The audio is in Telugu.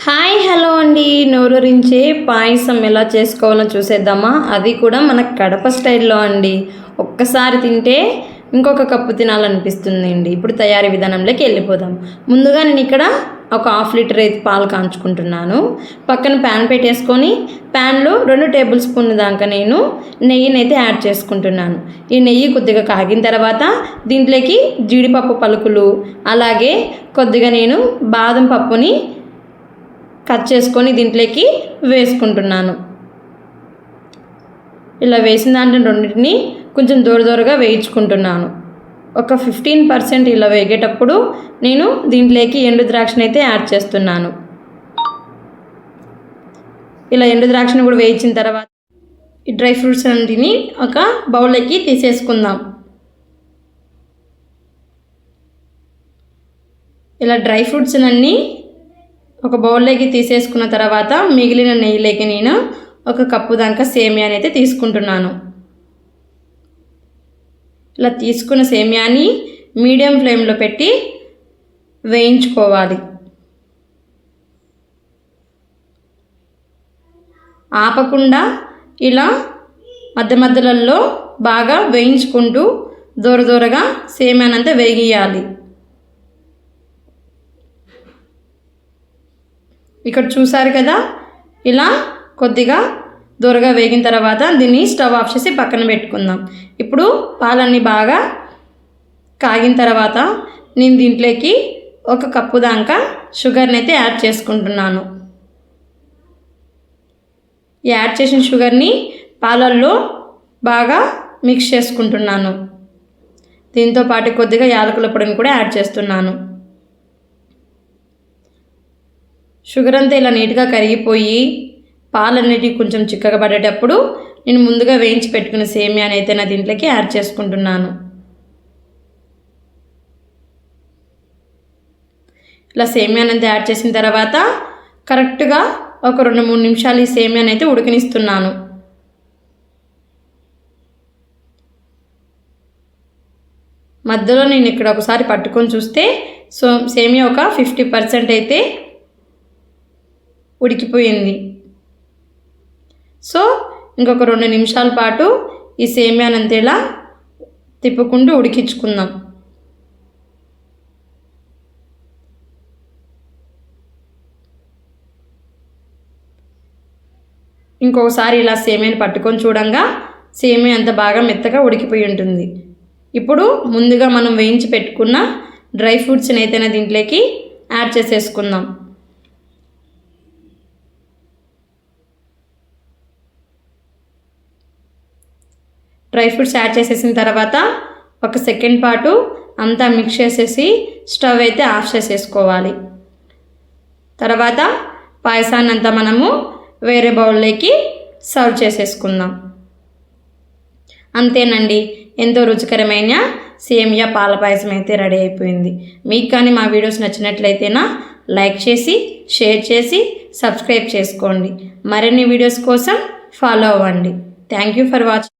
హాయ్ హలో అండి. నోరూరించే పాయసం ఎలా చేసుకోవాలో చూసేద్దామా? అది కూడా మన కడప స్టైల్లో అండి. ఒక్కసారి తింటే ఇంకొక కప్పు తినాలనిపిస్తుందండి. ఇప్పుడు తయారీ విధానంలోకి వెళ్ళిపోదాం. ముందుగా నేను ఇక్కడ ఒక హాఫ్ లీటర్ అయితే పాలు కాంచుకుంటున్నాను. పక్కన ప్యాన్ పెట్టేసుకొని ప్యాన్లో 2 టేబుల్ స్పూన్ల దాకా నేను నెయ్యినైతే యాడ్ చేసుకుంటున్నాను. ఈ నెయ్యి కొద్దిగా కాగిన తర్వాత దీంట్లోకి జీడిపప్పు పలుకులు, అలాగే కొద్దిగా నేను బాదం పప్పుని కట్ చేసుకొని దీంట్లోకి వేసుకుంటున్నాను. ఇలా వేసిన దాంట్లో రెండింటిని కొంచెం దూరగా వేయించుకుంటున్నాను. ఒక 15% ఇలా వేగేటప్పుడు నేను దీంట్లోకి ఎండు ద్రాక్షని అయితే యాడ్ చేస్తున్నాను. ఇలా ఎండు ద్రాక్షని కూడా వేయించిన తర్వాత ఈ డ్రై ఫ్రూట్స్ అన్నిటిని ఒక బౌల్లోకి తీసేసుకుందాం. ఇలా డ్రై ఫ్రూట్స్ అన్నీ ఒక బౌల్లోకి తీసేసుకున్న తర్వాత మిగిలిన నెయ్యిలోకి నేను ఒక కప్పు దాకా సేమియాని అయితే తీసుకుంటున్నాను. ఇలా తీసుకున్న సేమియాని మీడియం ఫ్లేమ్లో పెట్టి వేయించుకోవాలి. ఆపకుండా ఇలా మధ్యలో బాగా వేయించుకుంటూ దూరగా సేమియానంతా వేగియాలి. ఇక్కడ చూసారు కదా, ఇలా కొద్దిగా దూరగా వేగిన తర్వాత దీన్ని స్టవ్ ఆఫ్ చేసి పక్కన పెట్టుకుందాం. ఇప్పుడు పాలన్నీ బాగా కాగిన తర్వాత నేను దీంట్లోకి ఒక కప్పు దాకా షుగర్ని అయితే యాడ్ చేసుకుంటున్నాను. యాడ్ చేసిన షుగర్ని పాలల్లో బాగా మిక్స్ చేసుకుంటున్నాను. దీంతో పాటు కొద్దిగా యాలకుల పొడిని కూడా యాడ్ చేస్తున్నాను. షుగర్ అంతా ఇలా నీట్గా కరిగిపోయి పాలన్నిటికీ కొంచెం చిక్కగా పడేటప్పుడు నేను ముందుగా వేయించి పెట్టుకున్న సేమియాని అయితే నా దీంట్లోకి యాడ్ చేసుకుంటున్నాను. ఇలా సేమియాని అంతా యాడ్ చేసిన తర్వాత కరెక్ట్గా ఒక 2-3 నిమిషాలు ఈ సేమియాని అయితే ఉడికినిస్తున్నాను. మధ్యలో నేను ఇక్కడ ఒకసారి పట్టుకొని చూస్తే సేమియా ఒక 50% అయితే ఉడికిపోయింది. ఇంకొక 2 నిమిషాల పాటు ఈ సేమియానంతా ఇలా తిప్పుకుంటూ ఉడికించుకుందాం. ఇంకొకసారి ఇలా సేమియాని పట్టుకొని చూడంగా సేమియా అంత బాగా మెత్తగా ఉడికిపోయి ఉంటుంది. ఇప్పుడు ముందుగా మనం వేయించి పెట్టుకున్న డ్రై ఫ్రూట్స్ని అయితే దీంట్లోకి యాడ్ చేసేసుకుందాం. డ్రై ఫ్రూట్స్ యాడ్ చేసేసిన తర్వాత ఒక సెకండ్ పాటు అంతా మిక్స్ చేసేసి స్టవ్ అయితే ఆఫ్ చేసేసుకోవాలి. తర్వాత పాయసాన్ని అంతా మనము వేరే బౌల్లోకి సర్వ్ చేసేసుకుందాం. అంతేనండి, ఎంతో రుచికరమైన సేమియా పాల పాయసం అయితే రెడీ అయిపోయింది. మీకు కానీ మా వీడియోస్ నచ్చినట్లయితేనా లైక్ చేసి, షేర్ చేసి, సబ్స్క్రైబ్ చేసుకోండి. మరిన్ని వీడియోస్ కోసం ఫాలో అవ్వండి. Thank you for watching.